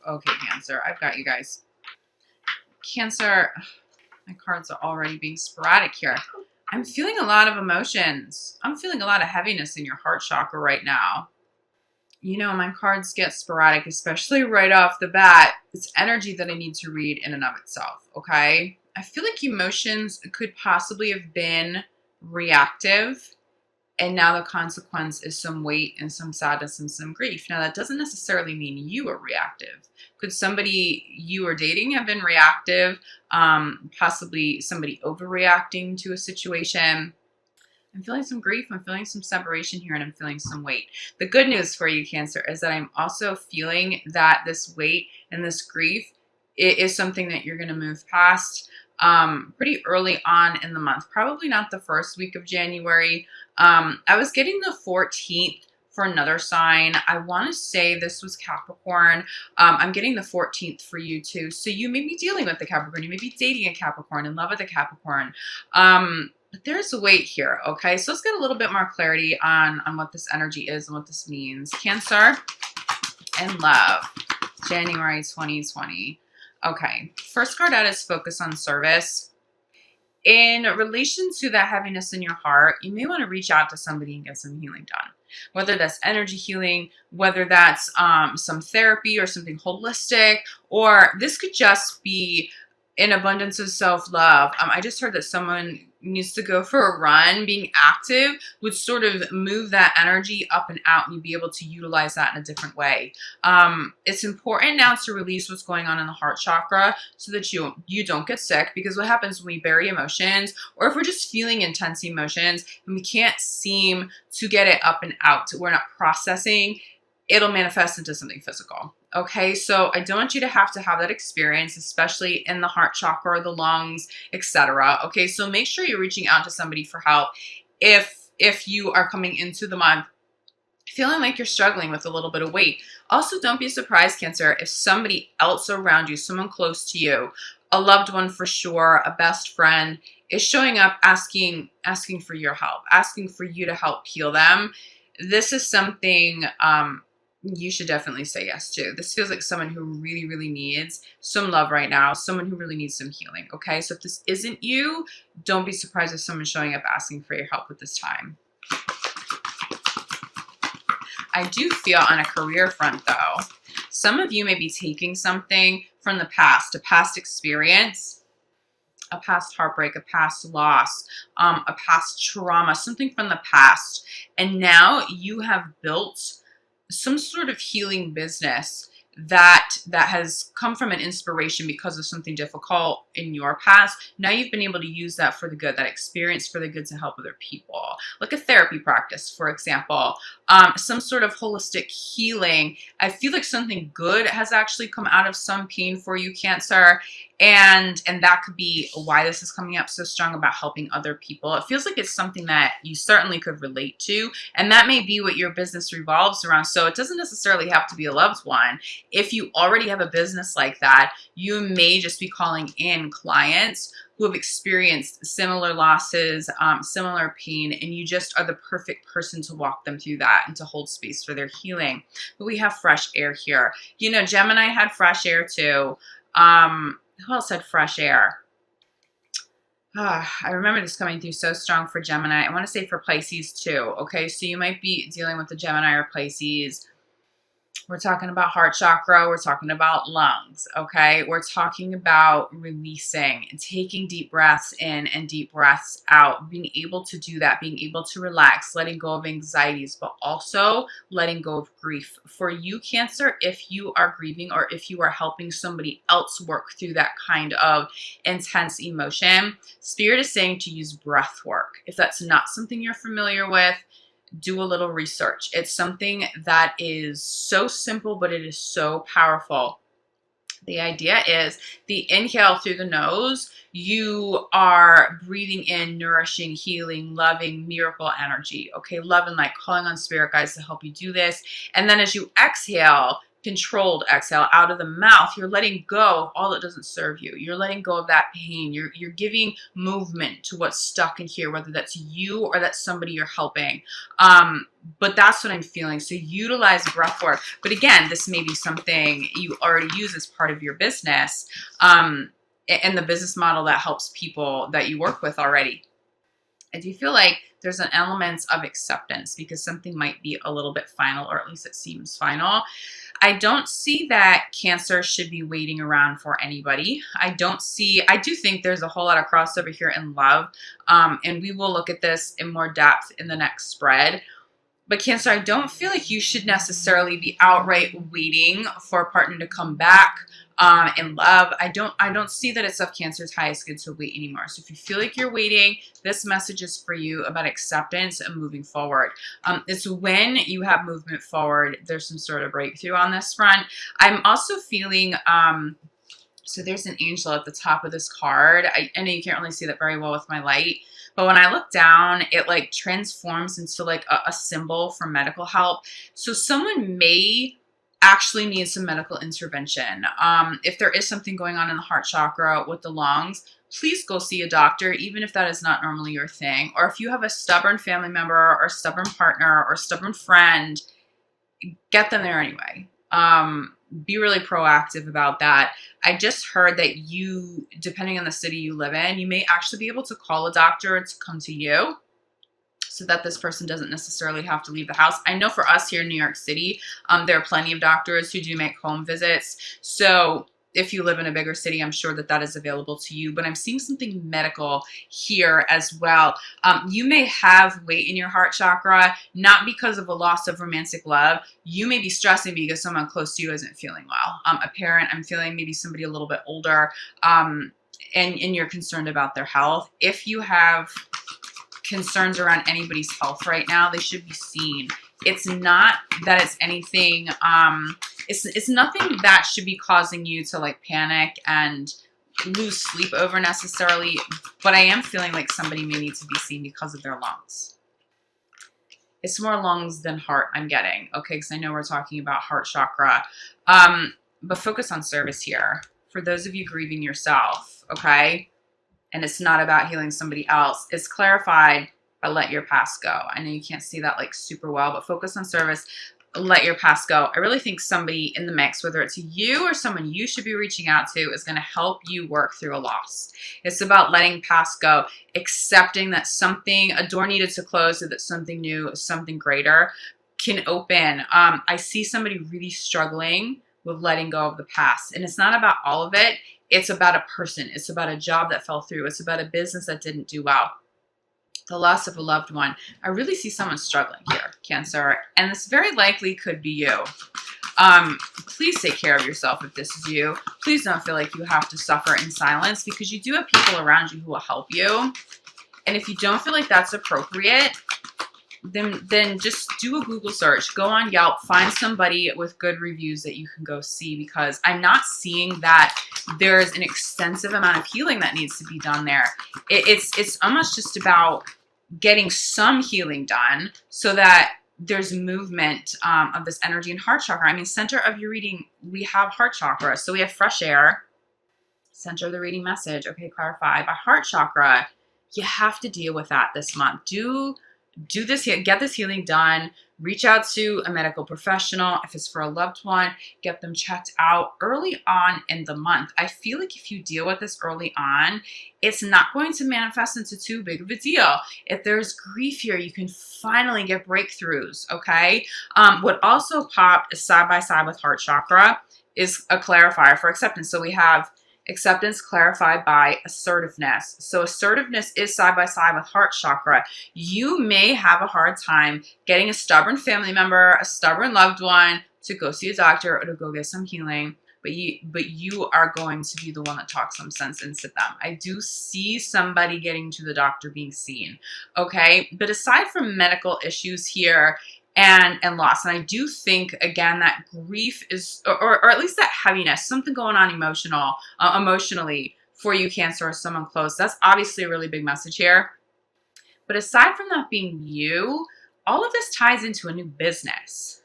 Okay, Cancer, I've got you guys. Cancer, my cards are already being sporadic here. I'm feeling a lot of emotions. I'm feeling a lot of heaviness in your heart chakra right now. You know, my cards get sporadic, especially right off the bat. It's energy that I need to read in and of itself, okay? I feel like emotions could possibly have been reactive, and now the consequence is some weight and some sadness and some grief. Now, that doesn't necessarily mean you are reactive. Could somebody you are dating have been reactive? Possibly somebody overreacting to a situation. I'm feeling some grief, I'm feeling some separation here, and I'm feeling some weight. The good news for you, Cancer, is that I'm also feeling that this weight and this grief is something that you're going to move past pretty early on in the month. Probably not the first week of January. I was getting the 14th for another sign. I want to say this was Capricorn. I'm getting the 14th for you too. So you may be dealing with the Capricorn. You may be dating a Capricorn, in love with a Capricorn. But there's a weight here, okay? So let's get a little bit more clarity on what this energy is and what this means. Cancer and love, January 2020. Okay, first card out is focus on service. In relation to that heaviness in your heart, you may want to reach out to somebody and get some healing done. Whether that's energy healing, whether that's some therapy or something holistic, or this could just be an abundance of self-love. I just heard that someone needs to go for a run. Being active would sort of move that energy up and out, and you'd be able to utilize that in a different way. It's important now to release what's going on in the heart chakra so that you don't get sick, because what happens when we bury emotions, or if we're just feeling intense emotions and we can't seem to get it up and out, we're not processing, it'll manifest into something physical. Okay, so I don't want you to have that experience, especially in the heart chakra, or the lungs, etc. Okay, so make sure you're reaching out to somebody for help if you are coming into the month feeling like you're struggling with a little bit of weight. Also, don't be surprised, Cancer, if somebody else around you, someone close to you, a loved one for sure, a best friend, is showing up asking for your help, asking for you to help heal them. This is something you should definitely say yes to. This feels like someone who really, really needs some love right now, someone who really needs some healing, okay? So if this isn't you, don't be surprised if someone's showing up asking for your help at this time. I do feel on a career front, though, some of you may be taking something from the past, a past experience, a past heartbreak, a past loss, a past trauma, something from the past, and now you have built some sort of healing business that has come from an inspiration because of something difficult in your past. Now you've been able to use that for the good, that experience for the good, to help other people. Like a therapy practice, for example, some sort of holistic healing. I feel like something good has actually come out of some pain for you, Cancer. And that could be why this is coming up so strong about helping other people. It feels like it's something that you certainly could relate to, and that may be what your business revolves around. So it doesn't necessarily have to be a loved one. If you already have a business like that, you may just be calling in clients who have experienced similar losses, similar pain, and you just are the perfect person to walk them through that and to hold space for their healing. But we have fresh air here. You know, Gemini had fresh air too. Who else had fresh air? I remember this coming through so strong for Gemini. I want to say for Pisces too. Okay, so you might be dealing with the Gemini or Pisces. We're talking about heart chakra. We're talking about lungs, okay? We're talking about releasing and taking deep breaths in and deep breaths out, being able to do that, being able to relax, letting go of anxieties, but also letting go of grief. For you, Cancer, if you are grieving or if you are helping somebody else work through that kind of intense emotion, Spirit is saying to use breath work. If that's not something you're familiar with, do a little research. It's something that is so simple, but it is so powerful. The idea is the inhale through the nose, you are breathing in nourishing, healing, loving, miracle energy. Okay, love and light, calling on spirit guides to help you do this. And then as you exhale, controlled exhale out of the mouth. You're letting go of all that doesn't serve you. You're letting go of that pain. You're giving movement to what's stuck in here, whether that's you or that's somebody you're helping. But that's what I'm feeling. So utilize breath work. But again, this may be something you already use as part of your business, and the business model that helps people that you work with already. I do feel like there's an element of acceptance because something might be a little bit final, or at least it seems final. I don't see that Cancer should be waiting around for anybody. I do think there's a whole lot of crossover here in love. And we will look at this in more depth in the next spread. But Cancer, I don't feel like you should necessarily be outright waiting for a partner to come back in love. I don't see that it's of Cancer's highest good to wait anymore. So if you feel like you're waiting, this message is for you about acceptance and moving forward. It's when you have movement forward, there's some sort of breakthrough on this front. I'm also feeling, so there's an angel at the top of this card. I know you can't really see that very well with my light, but when I look down, it like transforms into like a symbol for medical help. So someone may actually need some medical intervention. If there is something going on in the heart chakra with the lungs, please go see a doctor, even if that is not normally your thing. Or if you have a stubborn family member or stubborn partner or stubborn friend, get them there anyway. Be really proactive about that. I just heard that you, depending on the city you live in, you may actually be able to call a doctor to come to you, so that this person doesn't necessarily have to leave the house. I know for us here in New York City, there are plenty of doctors who do make home visits. So if you live in a bigger city, I'm sure that that is available to you. But I'm seeing something medical here as well. You may have weight in your heart chakra, not because of a loss of romantic love. You may be stressing because someone close to you isn't feeling well. A parent, I'm feeling maybe somebody a little bit older, and you're concerned about their health. If you have concerns around anybody's health right now, they should be seen. It's not that it's anything, it's nothing that should be causing you to like panic and lose sleep over necessarily, but I am feeling like somebody may need to be seen because of their lungs. It's more lungs than heart I'm getting, okay, because I know we're talking about heart chakra, but focus on service here. For those of you grieving yourself, okay? And it's not about healing somebody else. It's clarified by let your past go. I know you can't see that like super well, but focus on service. Let your past go. I really think somebody in the mix, whether it's you or someone you should be reaching out to, is going to help you work through a loss. It's about letting past go, accepting that something, a door needed to close so that something new, something greater can open. I see somebody really struggling with letting go of the past. And it's not about all of it. It's about a person. It's about a job that fell through. It's about a business that didn't do well. The loss of a loved one. I really see someone struggling here, Cancer. And this very likely could be you. Please take care of yourself if this is you. Please don't feel like you have to suffer in silence, because you do have people around you who will help you. And if you don't feel like that's appropriate, then just do a Google search. Go on Yelp, find somebody with good reviews that you can go see, because I'm not seeing that there's an extensive amount of healing that needs to be done there. It's almost just about getting some healing done so that there's movement of this energy in heart chakra. I mean, center of your reading, we have heart chakra. So we have fresh air, center of the reading message. Okay, clarify. By heart chakra, you have to deal with that this month. Do this, get this healing done. Reach out to a medical professional. If it's for a loved one, get them checked out early on in the month. I feel like if you deal with this early on, it's not going to manifest into too big of a deal. If there's grief here, you can finally get breakthroughs, okay? What also popped is side by side with heart chakra is a clarifier for acceptance. So we have acceptance clarified by assertiveness. So assertiveness is side by side with heart chakra. You may have a hard time getting a stubborn family member, a stubborn loved one to go see a doctor or to go get some healing, but you are going to be the one that talks some sense into them. I do see somebody getting to the doctor, being seen, okay? But aside from medical issues here, and loss. And I do think, again, that grief is, or at least that heaviness, something going on emotionally for you, Cancer, or someone close. That's obviously a really big message here. But aside from that being you, all of this ties into a new business.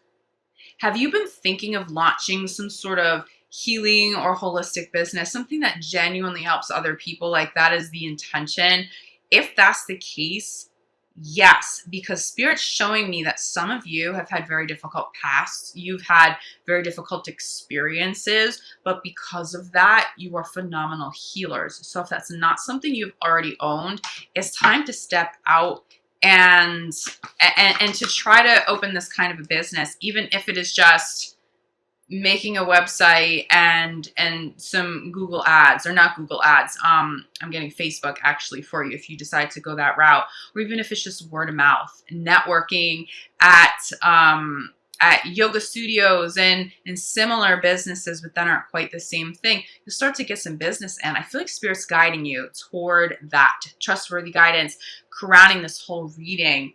Have you been thinking of launching some sort of healing or holistic business, something that genuinely helps other people? Like that is the intention. If that's the case, yes, because Spirit's showing me that some of you have had very difficult pasts. You've had very difficult experiences, but because of that, you are phenomenal healers. So if that's not something you've already owned, it's time to step out and to try to open this kind of a business, even if it is just making a website and some Google ads, or not Google ads. I'm getting Facebook actually for you if you decide to go that route, or even if it's just word of mouth, networking at yoga studios and similar businesses, but then aren't quite the same thing. You start to get some business, and I feel like Spirit's guiding you toward that trustworthy guidance, crowning this whole reading.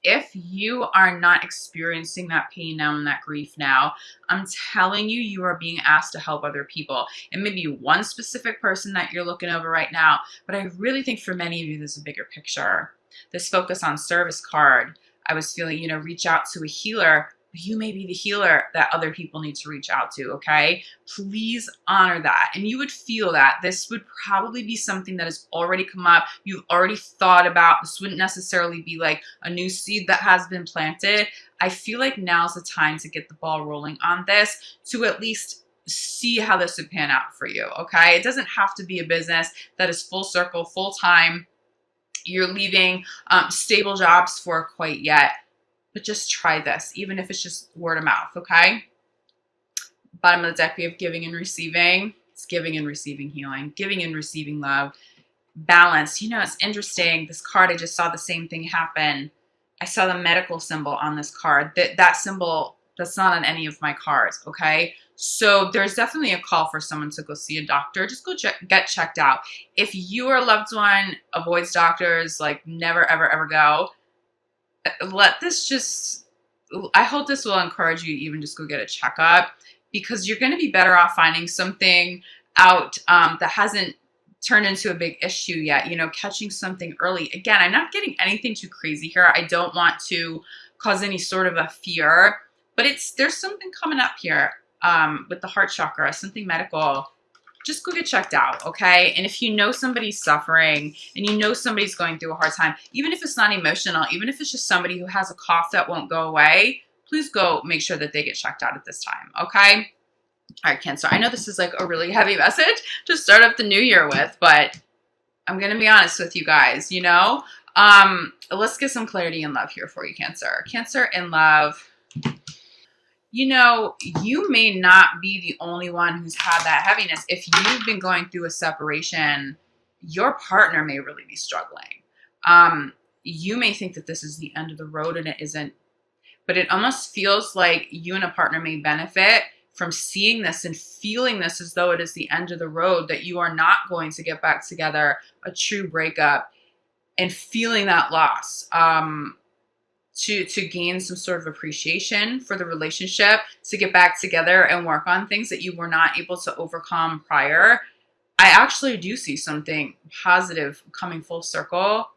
If you are not experiencing that pain now and that grief now, I'm telling you, you are being asked to help other people. It may be one specific person that you're looking over right now, but I really think for many of you, there's a bigger picture. This focus on service card, I was feeling, reach out to a healer. You may be the healer that other people need to reach out to, okay? Please honor that. And you would feel that. This would probably be something that has already come up. You've already thought about. This wouldn't necessarily be like a new seed that has been planted. I feel like now's the time to get the ball rolling on this, to at least see how this would pan out for you, okay? It doesn't have to be a business that is full circle, full time. You're leaving stable jobs for quite yet. But just try this, even if it's just word of mouth, okay? Bottom of the deck, we have giving and receiving. It's giving and receiving healing, giving and receiving love, balance. It's interesting. This card, I just saw the same thing happen. I saw the medical symbol on this card. That symbol, that's not on any of my cards, okay? So there's definitely a call for someone to go see a doctor. Just go get checked out. If your loved one avoids doctors, like never, ever, ever go, let this just, I hope this will encourage you to even just go get a checkup, because you're going to be better off finding something out that hasn't turned into a big issue yet, catching something early. Again, I'm not getting anything too crazy here. I don't want to cause any sort of a fear, but there's something coming up here with the heart chakra, something medical. Just go get checked out, okay? And if you know somebody's suffering and you know somebody's going through a hard time, even if it's not emotional, even if it's just somebody who has a cough that won't go away, please go make sure that they get checked out at this time, okay? All right, Cancer, I know this is like a really heavy message to start up the new year with, but I'm going to be honest with you guys, let's get some clarity and love here for you, Cancer. Cancer in love. You may not be the only one who's had that heaviness. If you've been going through a separation, your partner may really be struggling. You may think that this is the end of the road, and it isn't. But it almost feels like you and a partner may benefit from seeing this and feeling this as though it is the end of the road, that you are not going to get back together, a true breakup, and feeling that loss. To gain some sort of appreciation for the relationship, to get back together and work on things that you were not able to overcome prior. I actually do see something positive coming full circle.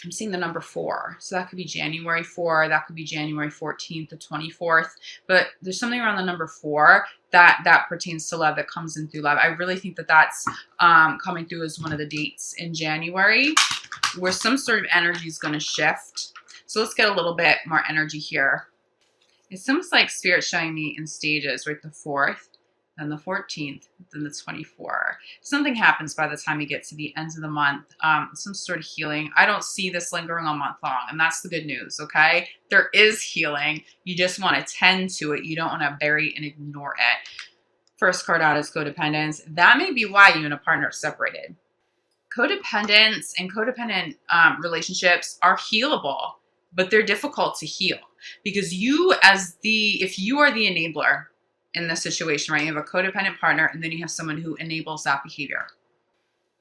I'm seeing the number 4. So that could be January 4. That could be January 14th to 24th. But there's something around the number 4 that pertains to love, that comes in through love. I really think that that's coming through as one of the dates in January, where some sort of energy is going to shift. So let's get a little bit more energy here. It's almost like Spirit showing me in stages, right? The 4th, then the 14th, then the 24th. Something happens by the time you get to the end of the month, some sort of healing. I don't see this lingering all month long, and that's the good news, okay? There is healing. You just want to tend to it. You don't want to bury and ignore it. First card out is codependence. That may be why you and a partner are separated. Codependence and codependent relationships are healable, but they're difficult to heal, because if you are the enabler in this situation, right? You have a codependent partner, and then you have someone who enables that behavior.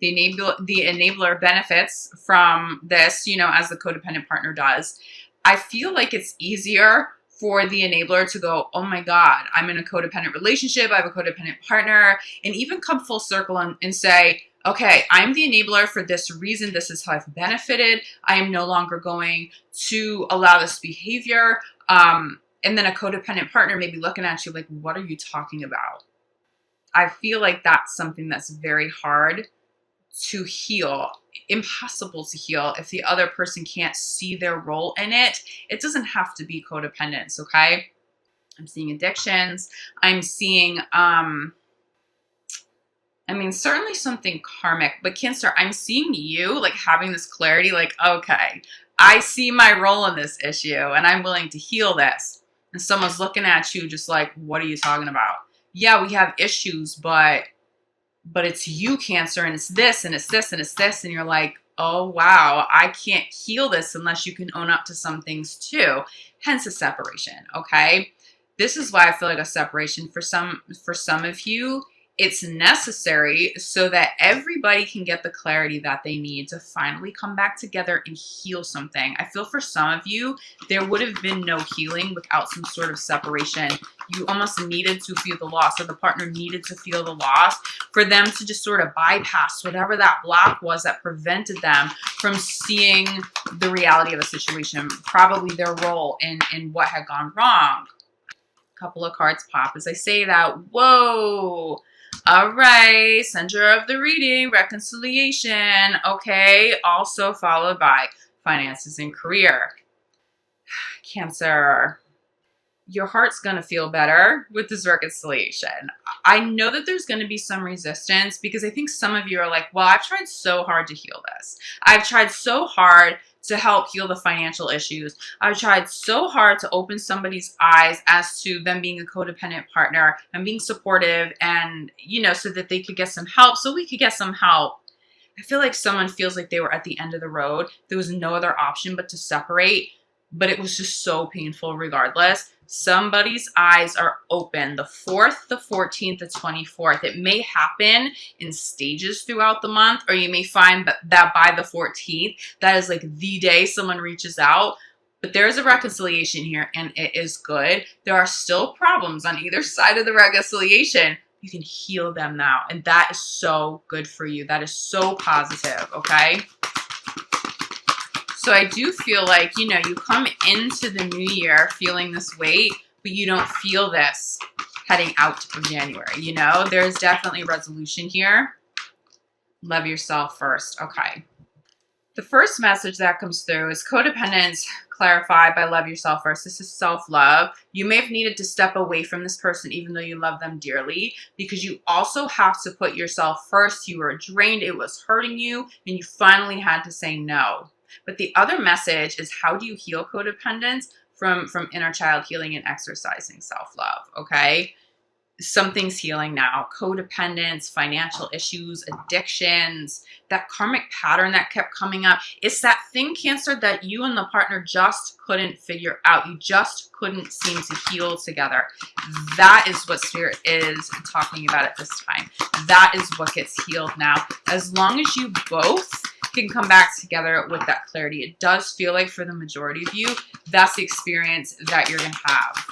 The enabler benefits from this, as the codependent partner does. I feel like it's easier for the enabler to go, oh my God, I'm in a codependent relationship, I have a codependent partner, and even come full circle and say, okay, I'm the enabler for this reason. This is how I've benefited. I am no longer going to allow this behavior. And then a codependent partner may be looking at you like, what are you talking about? I feel like that's something that's very hard to heal, impossible to heal if the other person can't see their role in it. It doesn't have to be codependence, okay? I'm seeing addictions. I'm seeing, certainly something karmic, but Cancer, I'm seeing you like having this clarity, like, okay, I see my role in this issue and I'm willing to heal this. And someone's looking at you just like, what are you talking about? Yeah, we have issues, but it's you, Cancer, and it's this, and it's this, and it's this. And you're like, oh, wow, I can't heal this unless you can own up to some things too. Hence a separation, okay? This is why I feel like a separation for some of you, it's necessary so that everybody can get the clarity that they need to finally come back together and heal something. I feel for some of you, there would have been no healing without some sort of separation. You almost needed to feel the loss, or the partner needed to feel the loss for them to just sort of bypass whatever that block was that prevented them from seeing the reality of a situation, probably their role in what had gone wrong. A couple of cards pop as I say that. Whoa. All right, center of the reading, reconciliation. Okay, also followed by finances and career. Cancer, your heart's going to feel better with this reconciliation. I know that there's going to be some resistance because I think some of you are like, well, I've tried so hard to heal this. I've tried so hard to help heal the financial issues. I've tried so hard to open somebody's eyes as to them being a codependent partner and being supportive and, so that they could get some help, so we could get some help. I feel like someone feels like they were at the end of the road. There was no other option but to separate, but it was just so painful regardless. Somebody's eyes are open. The 4th, the 14th, the 24th. It may happen in stages throughout the month, or you may find that by the 14th, that is like the day someone reaches out. But there is a reconciliation here, and it is good. There are still problems on either side of the reconciliation. You can heal them now, and that is so good for you. That is so positive, okay? So I do feel like, you come into the new year feeling this weight, but you don't feel this heading out of January. There's definitely resolution here. Love yourself first. Okay. The first message that comes through is codependence clarified by love yourself first. This is self-love. You may have needed to step away from this person even though you love them dearly, because you also have to put yourself first. You were drained. It was hurting you, and you finally had to say no. But the other message is, how do you heal codependence? From inner child healing and exercising self-love, okay? Something's healing now. Codependence, financial issues, addictions, that karmic pattern that kept coming up. It's that thing, Cancer, that you and the partner just couldn't figure out. You just couldn't seem to heal together. That is what Spirit is talking about at this time. That is what gets healed now. As long as you both can come back together with that clarity. It does feel like for the majority of you, that's the experience that you're going to have.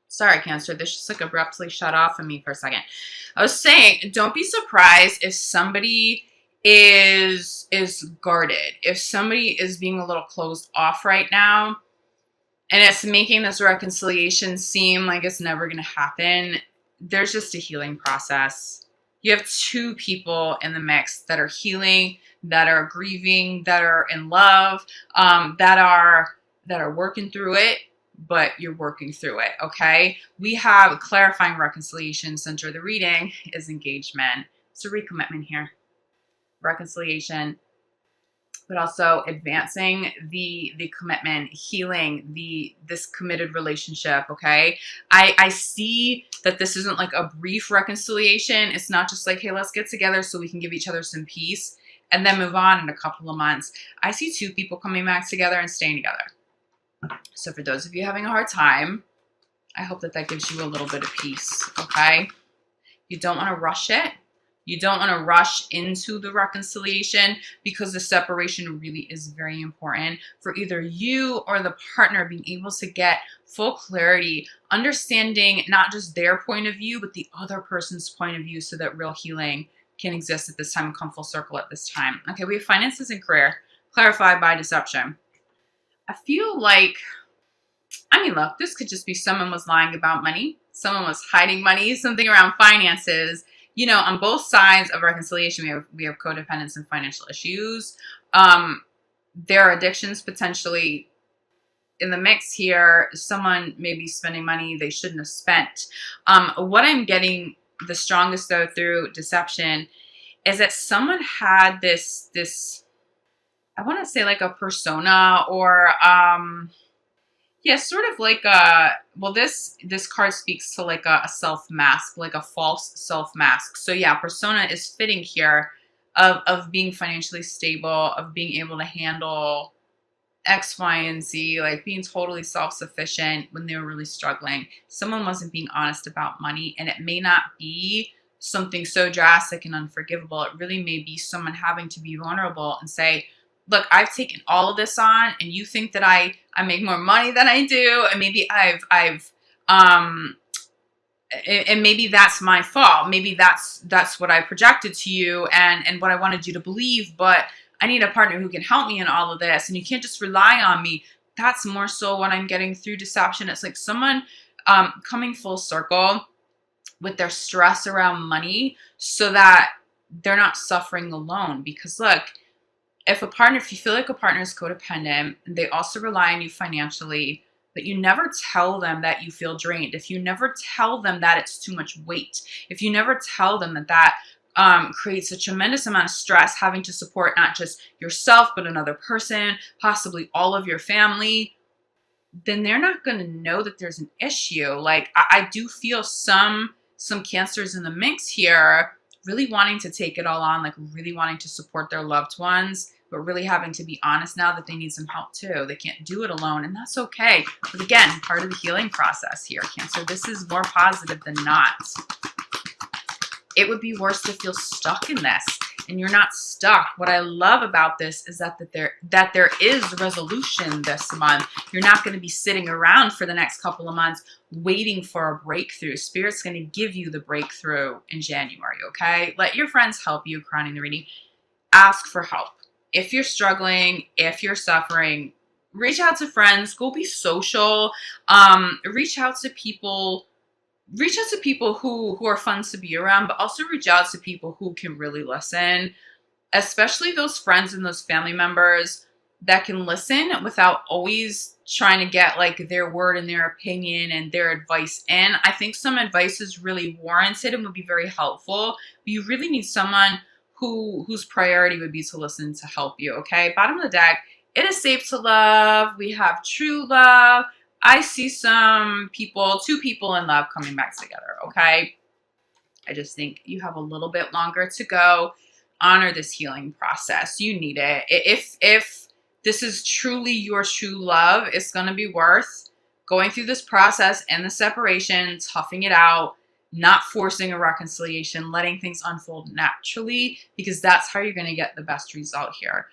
Sorry, Cancer, this just like abruptly shut off of me for a second. I was saying, don't be surprised if somebody is guarded, if somebody is being a little closed off right now, and it's making this reconciliation seem like it's never going to happen. There's just a healing process. You have two people in the mix that are healing, that are grieving, that are in love, that are working through it, but you're working through it, okay? We have clarifying reconciliation. Center of the reading is engagement. It's a recommitment here. Reconciliation, but also advancing the commitment, healing this committed relationship, okay? I see that this isn't like a brief reconciliation. It's not just like, hey, let's get together so we can give each other some peace and then move on in a couple of months. I see two people coming back together and staying together. So for those of you having a hard time, I hope that gives you a little bit of peace, okay? You don't want to rush it. You don't want to rush into the reconciliation, because the separation really is very important for either you or the partner being able to get full clarity, understanding not just their point of view, but the other person's point of view, so that real healing can exist at this time and come full circle at this time. Okay, we have finances and career clarified by deception. I feel like I mean, look, this could just be someone was lying about money. Someone was hiding money, something around finances. You know, on both sides of reconciliation, we have codependence and financial issues. There are addictions potentially in the mix here. Someone may be spending money they shouldn't have spent. What I'm getting the strongest though through deception is that someone had this I want to say like a persona or yeah, sort of like a, well, this card speaks to like a self mask, like a false self mask. So yeah, persona is fitting here of being financially stable, of being able to handle X, Y, and Z, like being totally self-sufficient when they were really struggling. Someone wasn't being honest about money, and it may not be something so drastic and unforgivable. It really may be someone having to be vulnerable and say, look, I've taken all of this on, and you think that I make more money than I do, and maybe and maybe that's my fault. Maybe that's what I projected to you and what I wanted you to believe, but I need a partner who can help me in all of this, and you can't just rely on me. That's more so what I'm getting through deception. It's like someone coming full circle with their stress around money so that they're not suffering alone. Because look, if you feel like a partner is codependent, they also rely on you financially, but you never tell them that you feel drained, if you never tell them that it's too much weight, if you never tell them that creates a tremendous amount of stress, having to support not just yourself, but another person, possibly all of your family, then they're not going to know that there's an issue. Like I do feel some cancers in the mix here, really wanting to take it all on, like really wanting to support their loved ones, but really having to be honest now that they need some help too. They can't do it alone, and that's okay. But again, part of the healing process here, Cancer. This is more positive than not. It would be worse to feel stuck in this, and you're not stuck. What I love about this is that there is resolution this month. You're not going to be sitting around for the next couple of months waiting for a breakthrough. Spirit's going to give you the breakthrough in January, okay? Let your friends help you, crowning the reading. Ask for help. If you're struggling, if you're suffering, reach out to friends. Go be social. Reach out to people who are fun to be around, but also reach out to people who can really listen, especially those friends and those family members that can listen without always trying to get like their word and their opinion and their advice in. I think some advice is really warranted and would be very helpful, but you really need someone whose priority would be to listen to help you, okay? Bottom of the deck, it is safe to love. We have true love. I see two people in love coming back together, okay? I just think you have a little bit longer to go. Honor this healing process. You need it. If this is truly your true love, it's going to be worth going through this process and the separation, toughing it out, not forcing a reconciliation, letting things unfold naturally, because that's how you're going to get the best result here.